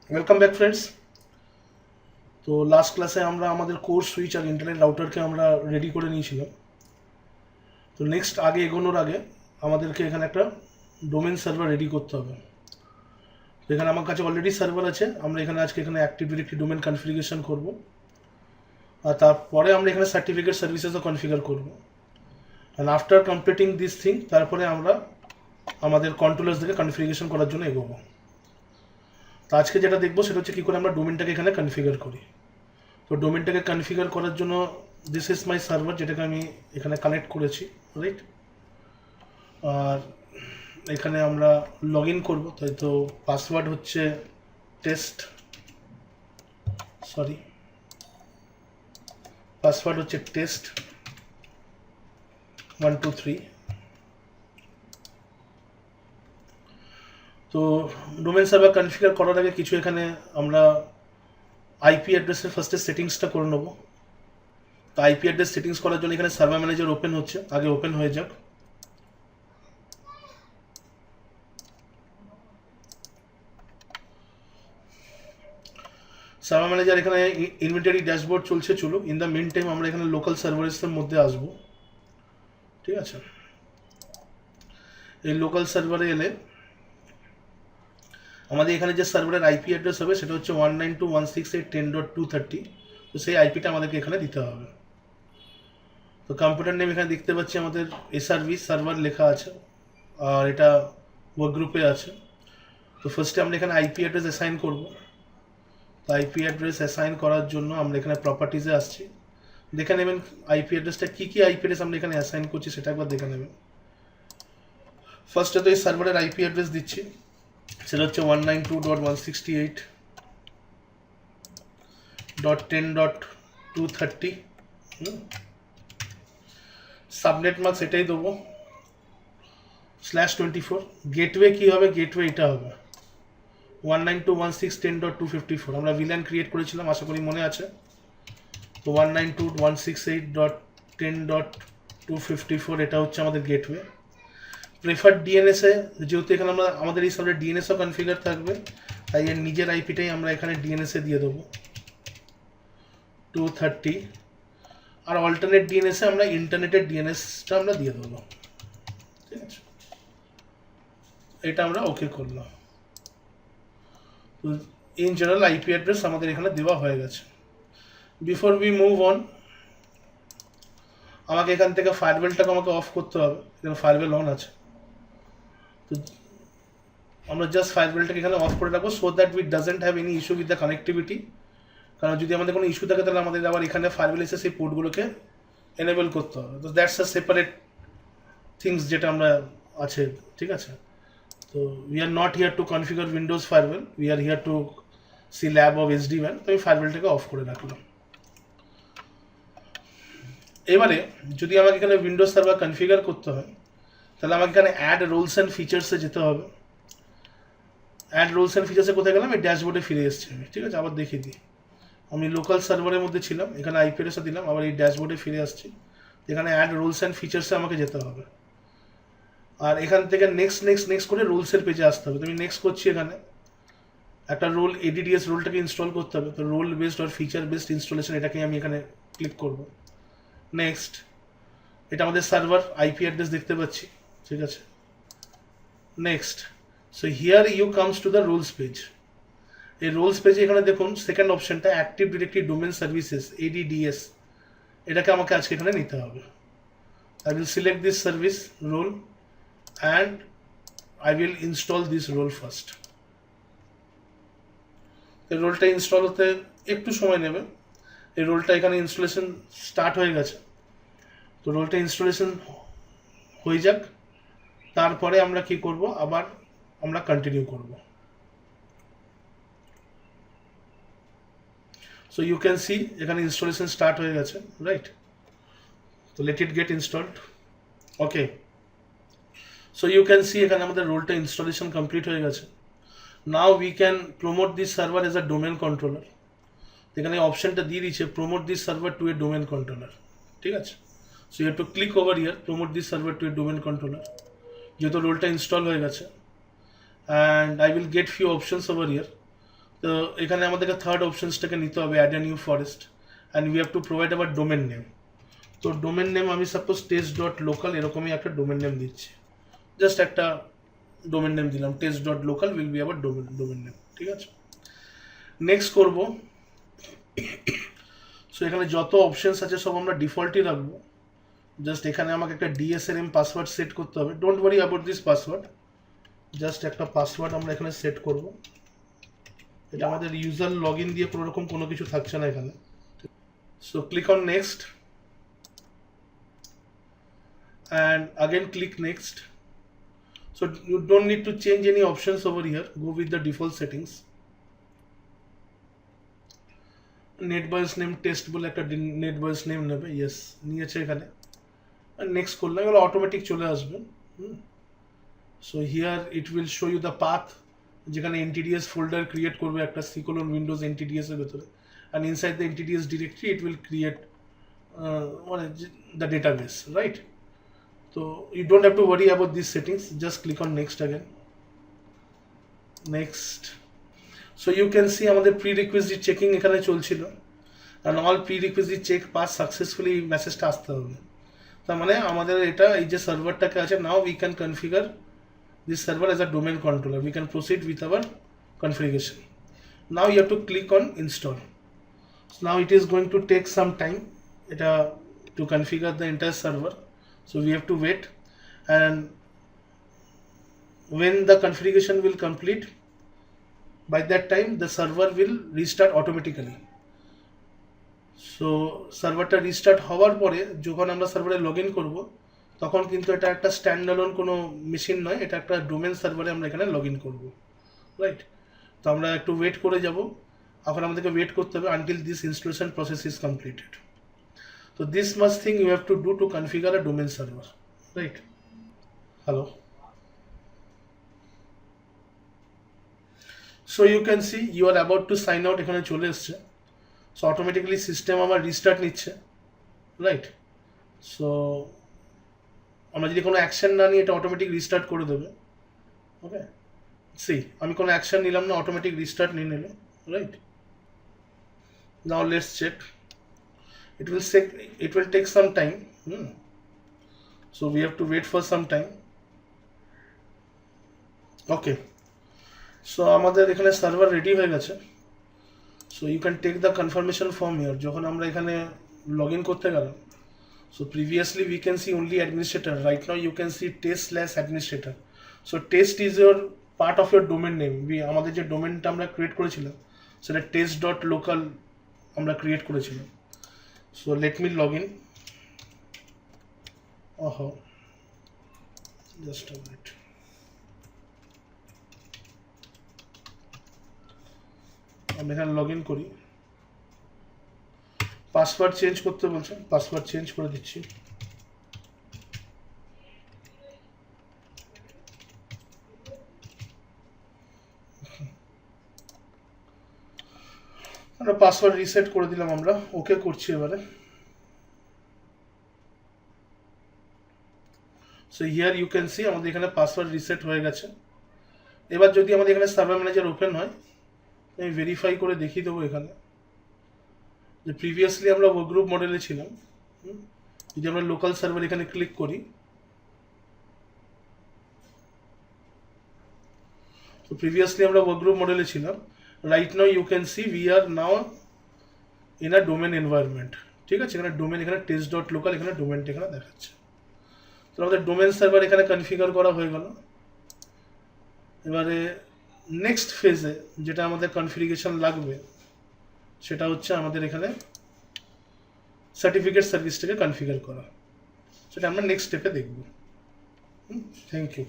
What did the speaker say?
Welcome back friends. তো last ক্লাসে আমরা আমাদের কোর সুইচ আর ইন্টারনেট রাউটারকে আমরা রেডি করে নিয়েছিলাম। তো নেক্সট আগে এগোনোর আগে আমাদেরকে এখানে একটা ডোমেন সার্ভার রেডি করতে হবে। তো এখানে আমার কাছে অলরেডি সার্ভার আছে, আমরা এখানে আজকে এখানে অ্যাক্টিভ ডিরেক্টরি ডোমেন কনফিগারেশন করব, আর তারপরে আমরা এখানে সার্টিফিকেট সার্ভিসেসও কনফিগার করব। And after completing this thing তারপরে আমরা আমাদের কন্ট্রোলার্সদেরকে কনফিগারেশন করার জন্য এগোবো। তো আজকে যেটা দেখবো সেটা হচ্ছে কী করে আমরা ডোমেনটাকে এখানে কনফিগার করি। তো ডোমেনটাকে কনফিগার করার জন্য দিস ইজ মাই সার্ভার, যেটাকে আমি এখানে কানেক্ট করেছি, রাইট। আর এখানে আমরা লগ ইন করবো, তাই তো পাসওয়ার্ড হচ্ছে টেস্ট 1 2 3। তো ডোমেন সার্ভার কনফিগার করার আগে কিছু এখানে আমরা আইপি অ্যাড্রেসের ফার্স্টে সেটিংসটা করে নেবো। তো আইপি অ্যাড্রেস সেটিংস করার জন্য এখানে সার্ভার ম্যানেজার ওপেন হচ্ছে, আগে ওপেন হয়ে যাক। সার্ভার ম্যানেজার এখানে ইনভেন্টরি ড্যাশবোর্ড চলছে, চলুক। ইন দ্য মিন টাইম আমরা এখানে লোকাল সার্ভারেসের মধ্যে আসবো, ঠিক আছে। এই লোকাল সার্ভারে এলে আমাদের এখানে যে সার্ভারের আইপি অ্যাড্রেস হবে সেটা হচ্ছে 192.168.10.230। তো সেই আইপিটা আমাদেরকে এখানে দিতে হবে। তো কম্পিউটার নেম এখানে দেখতে পাচ্ছি আমাদের এসআরভি সার্ভার লেখা আছে, আর এটা ওয়ার্ক গ্রুপে আছে। তো ফার্স্টে আমরা এখানে আইপি অ্যাড্রেস অ্যাসাইন করবো। তো আইপি অ্যাড্রেস অ্যাসাইন করার জন্য আমরা এখানে প্রপার্টিজে আসছি। দেখে নেবেন আইপি অ্যাড্রেসটা কী কী আইপি অ্যাড্রেস আমরা এখানে অ্যাসাইন করছি সেটা একবার দেখে নেবেন। ফার্স্টে তো এই সার্ভারের আইপি অ্যাড্রেস দিচ্ছি, সেটা হচ্ছে 192.168.10.230। সাবনেট মার্ক সেটাই দেবো /24। গেটওয়ে কী হবে, গেটওয়ে এটা হবে 192.168.10.254। আমরা ভিল্যান ক্রিয়েট করেছিলাম, আশা করি মনে আছে। তো 192.168.10.254 এটা হচ্ছে আমাদের গেটওয়ে। প্রেফার্ড ডিএনএসে যেহেতু এখানে আমরা আমাদের এই সার্ভারে ডিএনএসও কনফিগার থাকবে, তাই এর নিজের আইপিটাই আমরা এখানে ডিএনএসে দিয়ে দেবো 230। আর অল্টারনেট ডিএনএসে আমরা ইন্টারনেটের ডিএনএসটা আমরা দিয়ে দেবো, ঠিক আছে। এটা আমরা ওকে করলাম। তো ইন জেনারেল আইপি অ্যাড্রেস আমাদের এখানে দেওয়া হয়ে গেছে। বিফোর উই মুভ অন, আমাকে এখান থেকে ফায়ারওয়েলটাকে আমাকে অফ করতে হবে, এখানে ফায়ারওয়েল অন আছে। তো আমরা জাস্ট ফায়ারওয়েলটাকে এখানে অফ করে রাখবো, so that we doesn't have any issue with the connectivity. কারণ যদি আমাদের কোনো ইস্যু থাকে তাহলে আমাদের আবার এখানে ফায়ারওয়েল এসে সেই পোর্টগুলোকে এনেবল করতে হবে। তো দ্যাটস আ সেপারেট থিংস যেটা আমরা আছে, ঠিক আছে। তো we are not here to configure Windows firewall, we are here to see lab of SD one. তো আমি ফায়ারওয়েলটাকে অফ করে রাখলাম। এবারে যদি আমাকে এখানে উইন্ডোজ সার্ভার কনফিগার করতে হয় তাহলে আমাকে এখানে অ্যাড রোলস অ্যান্ড ফিচার্সে যেতে হবে। অ্যাড রোলস অ্যান্ড ফিচার্সে কোথায় গেলাম, এই ড্যাশবোর্ডে ফিরে এসেছি আমি, ঠিক আছে। আবার দেখিয়ে দিই, আমি লোকাল সার্ভারের মধ্যে ছিলাম, এখানে আইপি অ্যাড্রেসটা দিলাম, আবার এই ড্যাশবোর্ডে ফিরে আসছি। এখানে অ্যাড রোলস অ্যান্ড ফিচার্সে আমাকে যেতে হবে, আর এখান থেকে নেক্সট করে রোলসের পেজে আসতে হবে। তো আমি নেক্সট করছি, এখানে একটা রোল এডিডিএস রোলটাকে ইনস্টল করতে হবে। তো রোল বেসড আর ফিচার বেসড ইনস্টলেশন এটাকে আমি এখানে ক্লিক করব। নেক্সট, এটা আমাদের সার্ভার আইপি অ্যাড্রেস দেখতে পাচ্ছি, ঠিক আছে। Next, so here you comes to the roles page. এই রোলস পেজে এখানে দেখুন সেকেন্ড অপশনটা active directory domain services ADDS, এটাকে আমাকে আজকে এখানে নিতে হবে। I will select this service role and I will install this role first. এই রোলটা ইনস্টল হতে একটু সময় নেবে। এই রোলটা এখানে ইনস্টলেশন স্টার্ট হয়ে গেছে। তো রোলটা ইনস্টলেশন হয়ে যাক, তারপরে আমরা কি করব, আবার আমরা কন্টিনিউ করব। সো ইউ ক্যান সি এখানে ইনস্টলেশন স্টার্ট হয়ে গেছে, রাইট। তো let it get installed, okay. So you can see এখানে আমাদের রোলটা ইনস্টলেশন কমপ্লিট হয়ে গেছে। Now we can promote this server as a domain controller. এখানে অপশনটা দিয়ে দিচ্ছে promote this server to a domain controller, ঠিক আছে। So you have to click over here promote this server to a domain controller, যেহেতু রোলটা install হয়ে গেছে। And I will get few options over here. তো তো এখানে আমাদেরকে থার্ড অপশনসটাকে নিতে হবে, add a new forest, and we have to provide আবার ডোমেন নেম। তো ডোমেন নেম আমি সাপোজ test.local এরকমই একটা ডোমেন নেম দিচ্ছি, জাস্ট একটা ডোমেন নেম দিলাম, test.local উইল বি আবার ডোমেন নেম, ঠিক আছে। নেক্সট করব, সো এখানে যত অপশনস আছে সব আমরা ডিফল্টই রাখবো। জাস্ট এখানে আমাকে একটা DSNM পাসওয়ার্ড সেট করতে হবে, don't worry about this password, just একটা পাসওয়ার্ড আমরা এখানে সেট করব। এটা আমাদের ইউজার লগ ইন দিয়ে কোনো রকম কোনো কিছু থাকছে না এখানে। So click on next and again click next. So you don't need to change any options over here, go with the default settings. NetBIOS name test বলে একটা নেটবাস নেম নেবে, ইয়েস নিয়েছে এখানে, আর নেক্সট করলে এগুলো অটোমেটিক চলে আসবে। So here it will show you the path, যেখানে NTDS ফোল্ডার ক্রিয়েট করবে একটা সিকোলন উইন্ডোজ NTDS এর ভেতরে, and inside the NTDS directory it will create মানে the database, right. So you don't have to worry about these settings, just click on next again, next. So you can see আমাদের prerequisite checking এখানে চলছিল, and all prerequisite check pass successfully মেসেজটা আসতে হবে। তার মানে আমাদের এটা এই যে সার্ভারটাকে আছে, now we can configure this server as a domain controller, we can proceed with our configuration. Now you have to click on install. So now it is going to take some time এটা to configure the entire server, so we have to wait, and when the configuration will complete, by that time the server will restart automatically. So সার্ভারটা restart হওয়ার পরে যখন আমরা সার্ভারে log in করবো, তখন কিন্তু এটা একটা স্ট্যান্ডঅ্যালোন কোনো মেশিন নয়, এটা একটা ডোমেন সার্ভারে আমরা এখানে লগ ইন করবো, রাইট। তো আমরা একটু ওয়েট করে যাব, এখন আমাদেরকে ওয়েট করতে হবে until this installation process is completed. So this much thing you have to do to configure a domain server, right? Hello. So you can see you are about to sign out, এখানে চলে এসছে। So automatically system আমার restart নিচ্ছে, right. So আমরা যদি কোনো action না নিই, এটা অটোমেটিক রিস্টার্ট করে দেবে, ওকে। সি আমি কোনো অ্যাকশন নিলাম না, অটোমেটিক রিস্টার্ট নিয়ে নিল, right. Now let's check, it will take some time, so we have to wait for some time, okay. So আমাদের এখানে সার্ভার রেডি হয়ে গেছে, so you can take the confirmation form here. যখন আমরা এখানে log in করতে গেলাম, so previously we can see only administrator, right now you can see test/administrator. so test is your part of your domain name, আমাদের যে ডোমেনটা আমরা create করেছিলাম সেটা test.local আমরা ক্রিয়েট করেছিলাম। So let me log in. Just a minute. আমি এখানে log in করি, পাসওয়ার্ড চেঞ্জ করতে বলছে, পাসওয়ার্ড চেঞ্জ করে দিচ্ছি। আমরা পাসওয়ার্ড রিসেট করে দিলাম, আমরা ওকে করছি এবারে। So here you can see আমাদের এখানে পাসওয়ার্ড রিসেট হয়ে গেছে। এবার যদি আমাদের এখানে সার্ভার ম্যানেজার ওপেন হয়, আমি ভেরিফাই করে দেখিয়ে দেবো এখানে যে প্রিভিয়াসলি আমরা ওয়ার্কগ্রুপ মডেলে ছিলাম। যদি আমরা লোকাল সার্ভার এখানে ক্লিক করি, তো প্রিভিয়াসলি আমরা ওয়ার্কগ্রুপ মডেলে ছিলাম। Right now you can see we are now in a domain environment, ঠিক আছে। এখানে ডোমেন, এখানে test.local, এখানে ডোমেনটা এখানে দেখাচ্ছে। তো আমাদের ডোমেন সার্ভার এখানে কনফিগার করা হয়ে গেল। এবারে নেক্সট ফেজে যেটা আমাদের কনফিগারেশন লাগবে, সেটা হচ্ছে আমাদের এখানে সার্টিফিকেট সার্ভিসটাকে কনফিগার করা, সেটা আমরা নেক্সট স্টেপে দেখব। Thank you.